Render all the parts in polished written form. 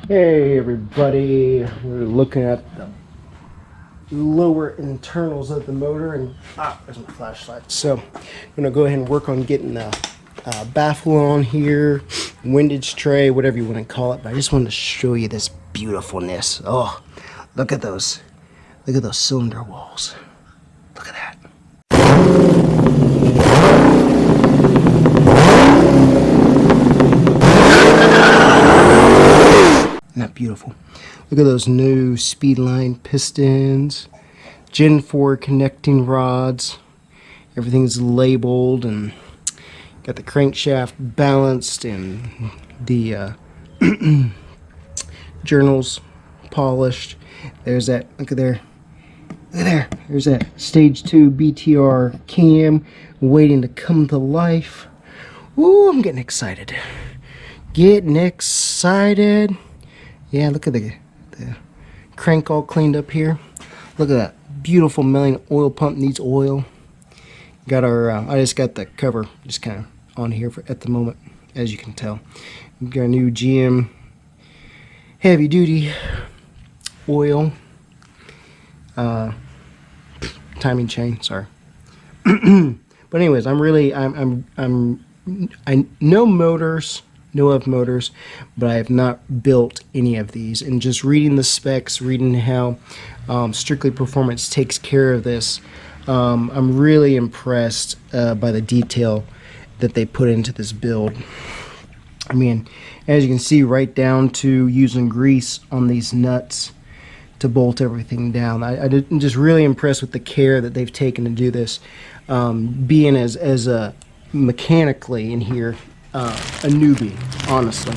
Hey everybody, we're looking at the lower internals of the motor, and there's my flashlight. So I'm gonna go ahead and work on getting the baffle on here, windage tray, whatever you want to call it. But I just wanted to show you this beautifulness. Oh, look at those cylinder walls. Look at that. Isn't that beautiful? Look at those new Speedline pistons, Gen 4 connecting rods. Everything's labeled and got the crankshaft balanced and the journals polished. There's that, look at there. Look at there. There's that Stage 2 BTR cam waiting to come to life. Ooh, I'm getting excited. Getting excited. Yeah, look at the crank all cleaned up here. Look at that beautiful milling oil pump, needs oil. Got our, I just got the cover just kind of on here at the moment, as you can tell. We've got a new GM heavy duty oil, timing chain, sorry. But anyways, I know motors, know of motors, but I have not built any of these. And just reading the specs, reading how Strictly Performance takes care of this, I'm really impressed by the detail that they put into this build. I mean, as you can see, right down to using grease on these nuts to bolt everything down. I'm just really impressed with the care that they've taken to do this. Being as mechanically in here, a newbie, honestly.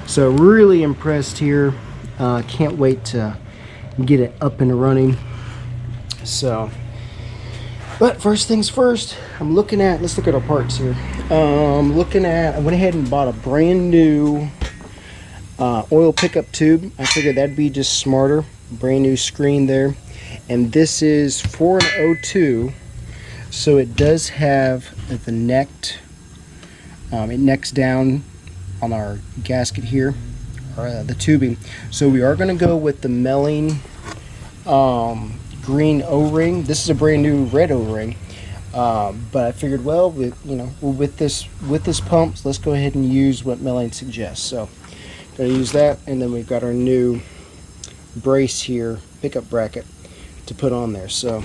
So really impressed here. Can't wait to get it up and running. So, but first things first, I'm looking at, let's look at our parts here. I went ahead and bought a brand new oil pickup tube. I figured that'd be just smarter. Brand new screen there. And this is 402, so it does have the necked, it necks down on our gasket here, or the tubing. So we are going to go with the milling green O-ring. This is a brand new red O-ring, but I figured, well, with this pump, so let's go ahead and use what milling suggests. So gonna use that, and then we've got our new brace here, pickup bracket, to put on there. So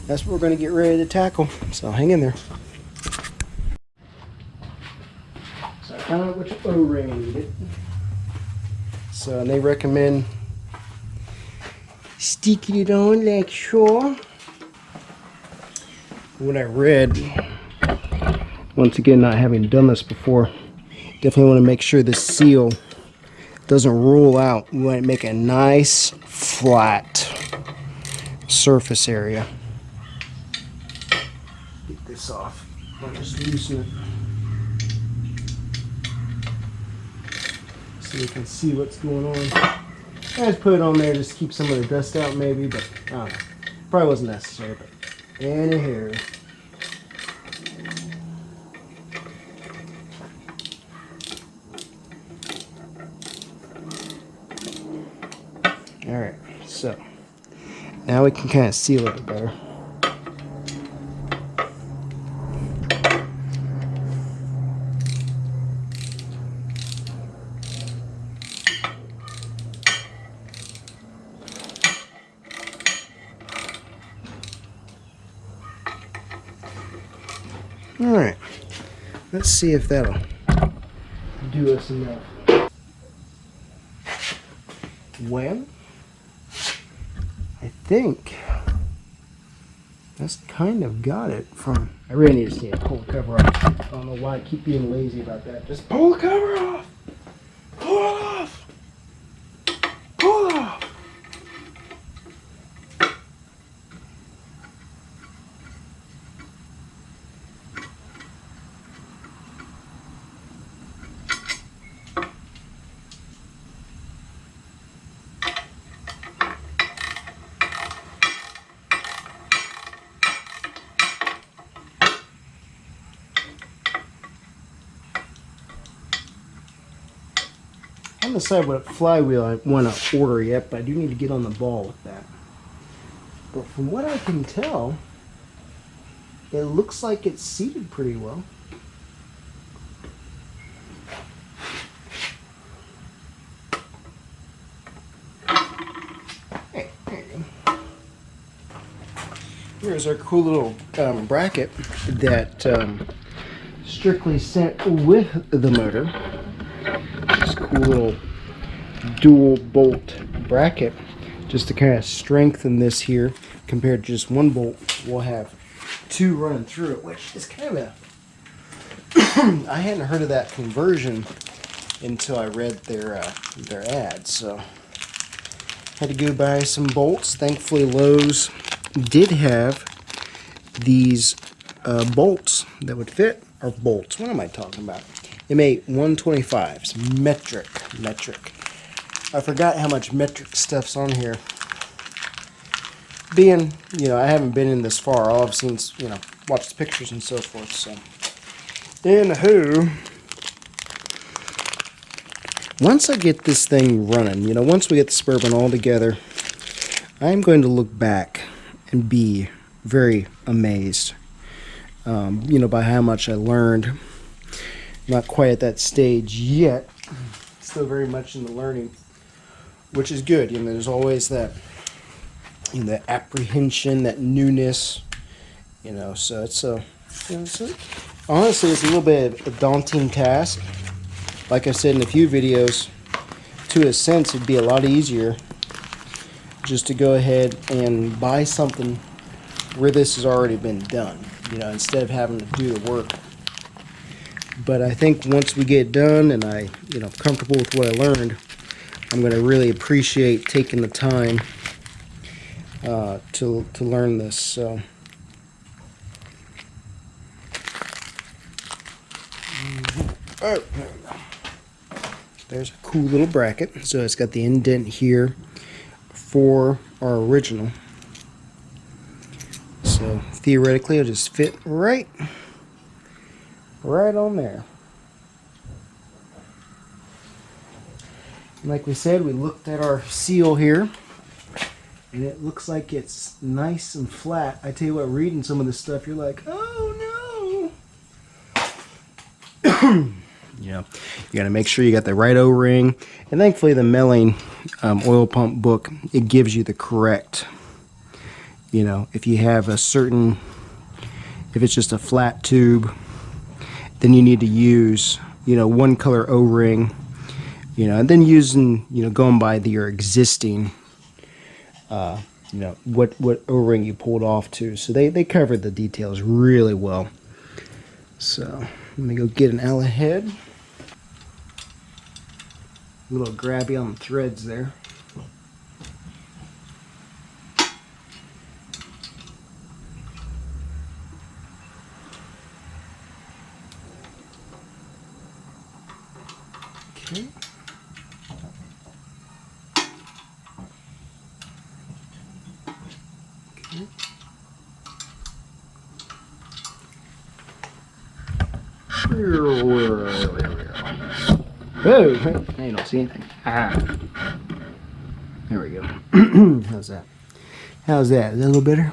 that's what we're going to get ready to tackle. So hang in there. So I found out which O-ring I needed. So they recommend sticking it on like so. What I read, once again, not having done this before, definitely want to make sure the seal doesn't roll out. We want to make a nice flat surface area. Get this off. I'll just loosen it so you can see what's going on. I just put it on there just to keep some of the dust out, maybe, but I don't know. Probably wasn't necessary, but anyhow. Alright, so now we can kind of seal it better. Alright, let's see if that'll do us enough. Well, I think that's kind of got it from, I really need to pull the cover off. I don't know why I keep being lazy about that. Just pull the cover off! Pull it off! Pull it off! decide what flywheel I want to order yet, but I do need to get on the ball with that. But from what I can tell, it looks like it's seated pretty well. Hey, there you go. Here's our cool little bracket that strictly sent with the motor. This cool little dual bolt bracket, just to kind of strengthen this here. Compared to just one bolt, we'll have two running through it, which is kind of a I hadn't heard of that conversion until I read their ad, so had to go buy some bolts. Thankfully Lowe's did have these bolts that would fit, or bolts, what am I talking about? M8 125s, metric. I forgot how much metric stuff's on here. Being, I haven't been in this far. All I've seen is, watched the pictures and so forth. So, anywho, once I get this thing running, once we get the Suburban all together, I'm going to look back and be very amazed, by how much I learned. Not quite at that stage yet. Still very much in the learning, which is good. There's always that, the apprehension, that newness, so honestly, it's a little bit of a daunting task. Like I said in a few videos, to a sense, it'd be a lot easier just to go ahead and buy something where this has already been done, instead of having to do the work. But I think once we get done and I'm comfortable with what I learned, I'm going to really appreciate taking the time to learn this. So oh, there we go. There's a cool little bracket. So it's got the indent here for our original. So theoretically it'll just fit right on there. And like we said, we looked at our seal here, and it looks like it's nice and flat. I tell you what, reading some of this stuff, you're like, oh no. You got to make sure you got the right O-ring. And thankfully the Melling oil pump book, it gives you the correct, if you have a certain, if it's just a flat tube, then you need to use, one color O-ring, and then using, going by your existing, what O-ring you pulled off to. So they covered the details really well. So let me go get an Allen head. A little grabby on the threads there. Okay. Whoa, I don't see anything. There we go. How's that? How's that? Is that a little better?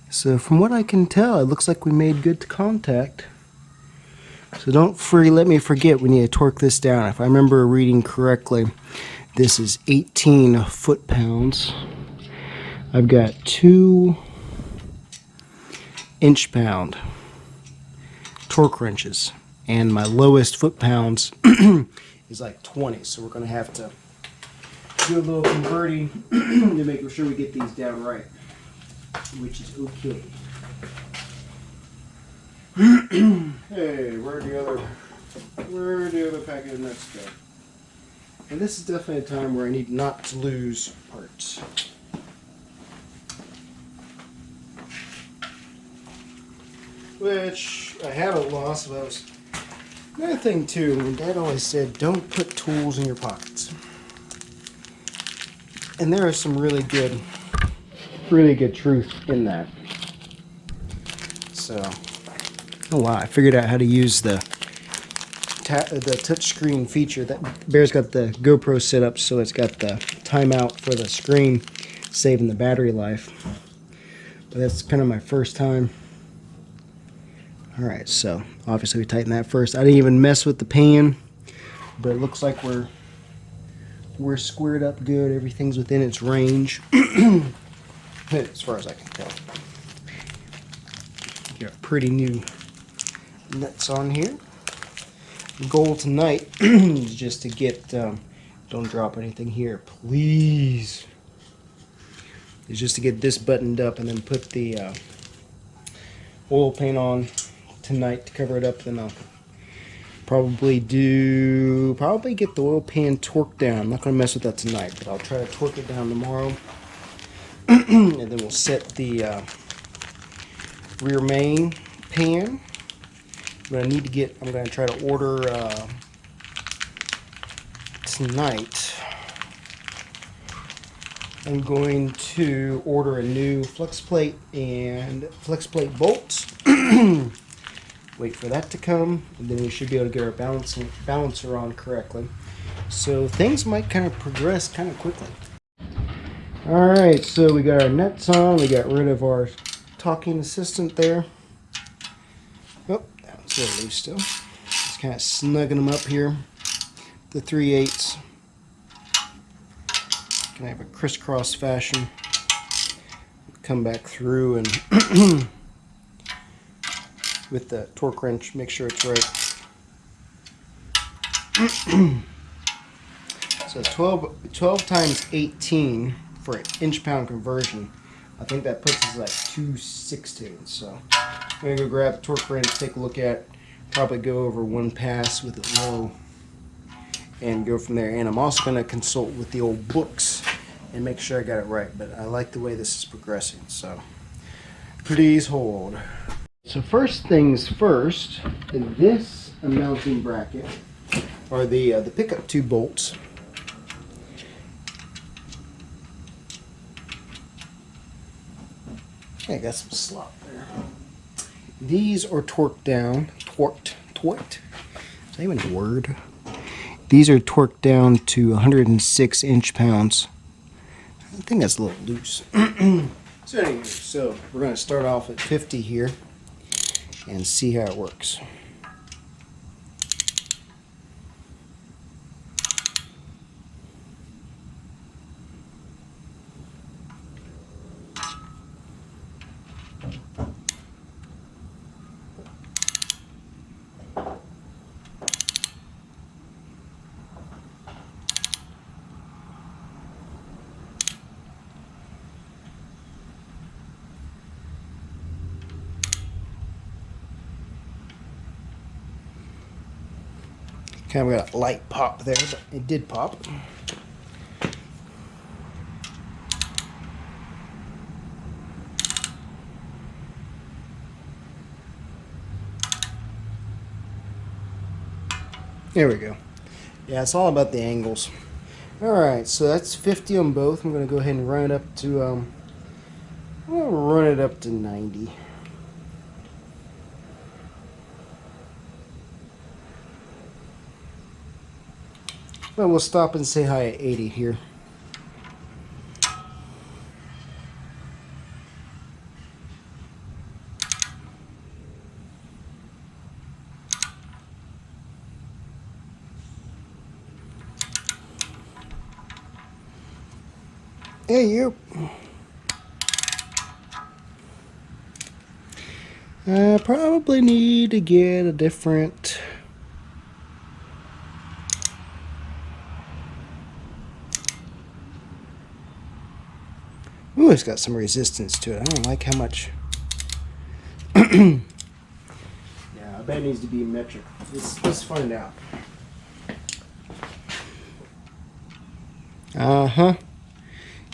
So from what I can tell, it looks like we made good contact. So don't let me forget, we need to torque this down. If I remember reading correctly, this is 18 foot-pounds. I've got 2 inch-pound torque wrenches, and my lowest foot-pounds is like 20. So we're going to have to do a little converting to make sure we get these down right, which is okay. Hey, where'd the other packet of nuts go? And this is definitely a time where I need not to lose parts. Which I haven't lost, but I was... Another thing too, my dad always said, don't put tools in your pockets. And there is some really good truth in that. So, oh wow, I figured out how to use the the touchscreen feature. That Bear's got the GoPro set up, so it's got the timeout for the screen, saving the battery life. But that's kind of my first time. Alright, so obviously we tighten that first. I didn't even mess with the pan, but it looks like we're squared up good. Everything's within its range, as far as I can tell. Got pretty new nuts on here. The goal tonight is just to get, don't drop anything here, please. Is just to get this buttoned up and then put the oil paint on tonight to cover it up. Then I'll probably get the oil pan torqued down. I'm not going to mess with that tonight, but I'll try to torque it down tomorrow. And then we'll set the rear main pan. What I need to get, I'm going to try to order tonight. I'm going to order a new flex plate and flex plate bolts. Wait for that to come, and then we should be able to get our balancer on correctly. So things might kind of progress kind of quickly. Alright, so we got our nuts on. We got rid of our talking assistant there. Oh, that was a little loose still. Just kind of snugging them up here. The 3/8. Can I have a crisscross fashion? Come back through and with the torque wrench, make sure it's right. So 12 times 18 for an inch-pound conversion. I think that puts us like 2/16. So I'm gonna go grab the torque wrench, take a look at it, probably go over one pass with it low, and go from there. And I'm also gonna consult with the old books and make sure I got it right. But I like the way this is progressing. So please hold. So first things first, in this mounting bracket are the pickup two bolts. I got some slop there. These are torqued down, torqued. Is that even a word? These are torqued down to 106 inch-pounds. I think that's a little loose. So anyway, so we're going to start off at 50 here and see how it works. Kind of got a light pop there, but it did pop. There we go. Yeah, it's all about the angles. Alright, so that's 50 on both. I'm going to go ahead and run it up to, I'm going to run it up to 90. But we'll stop and say hi at 80 here. Hey, you. I probably need to get a different... Ooh, it's got some resistance to it. I don't like how much. Yeah, I bet it needs to be metric. Let's find out. Uh-huh.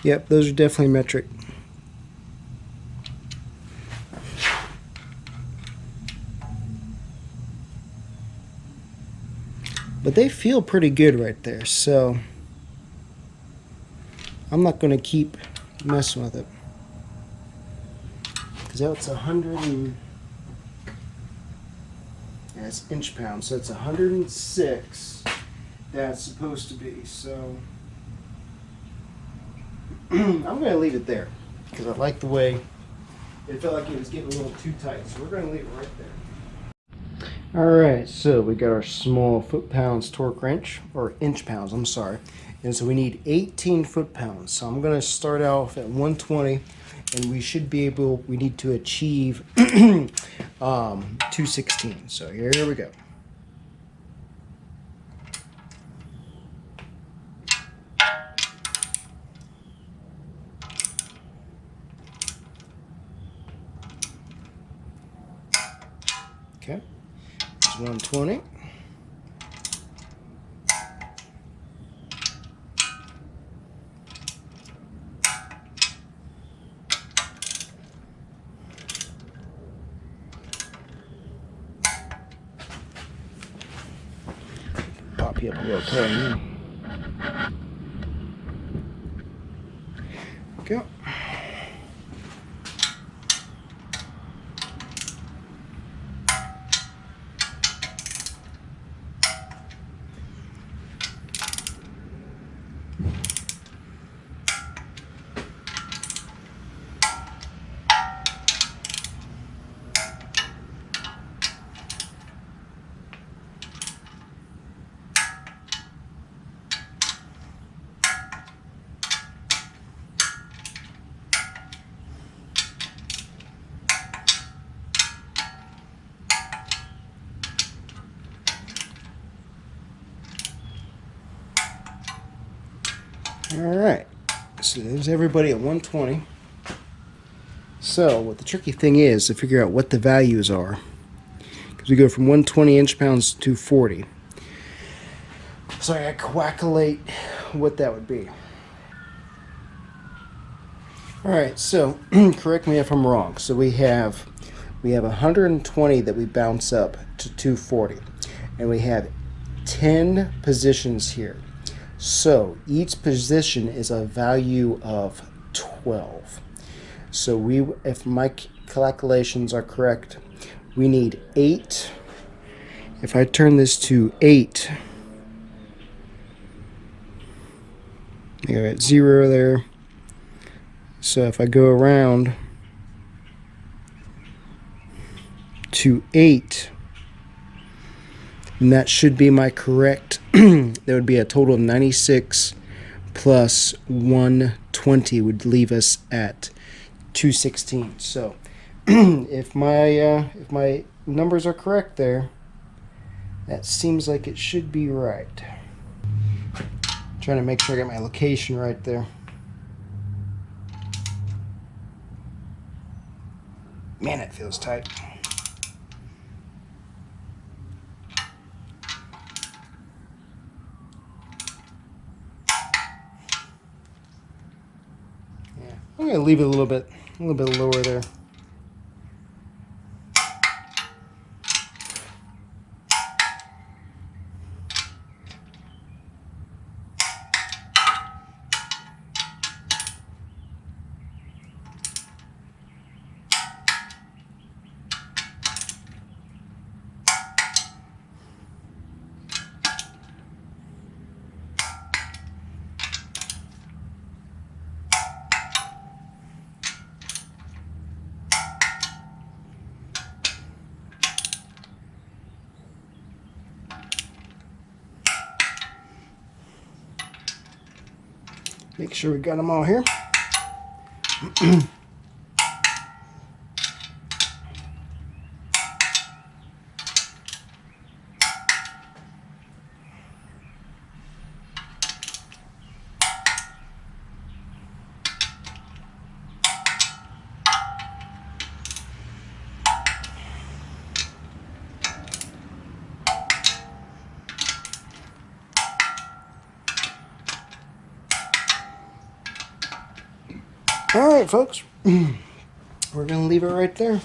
Yep, those are definitely metric. But they feel pretty good right there, so I'm not going to keep messing with it. Because that's 100 and That's inch pounds, so it's 106. That's supposed to be. So I'm going to leave it there because I like the way it felt like it was getting a little too tight. So we're going to leave it right there. Alright, so we got our small foot-pounds torque wrench, or inch-pounds, I'm sorry. And so we need 18 foot-pounds. So I'm going to start off at 120, and we should be able, we need to achieve 216. So here we go. Okay, it's 120. Pop you up real quick. Go. Alright, so there's everybody at 120. So, what the tricky thing is to figure out what the values are. Because we go from 120 inch-pounds to 40. So I gotta calculate what that would be. Alright, so correct me if I'm wrong. So we have 120 that we bounce up to 240. And we have 10 positions here. So each position is a value of 12. So if my calculations are correct, we need 8. If I turn this to 8, I got 0 there. So if I go around to 8, and that should be my correct. There would be a total of 96 plus 120 would leave us at 216. So if my numbers are correct there, that seems like it should be right. Trying to make sure I got my location right there. Man, it feels tight. I'm going to leave it a little bit lower there. Make sure we got them all here. All right, folks. We're going to leave it right there.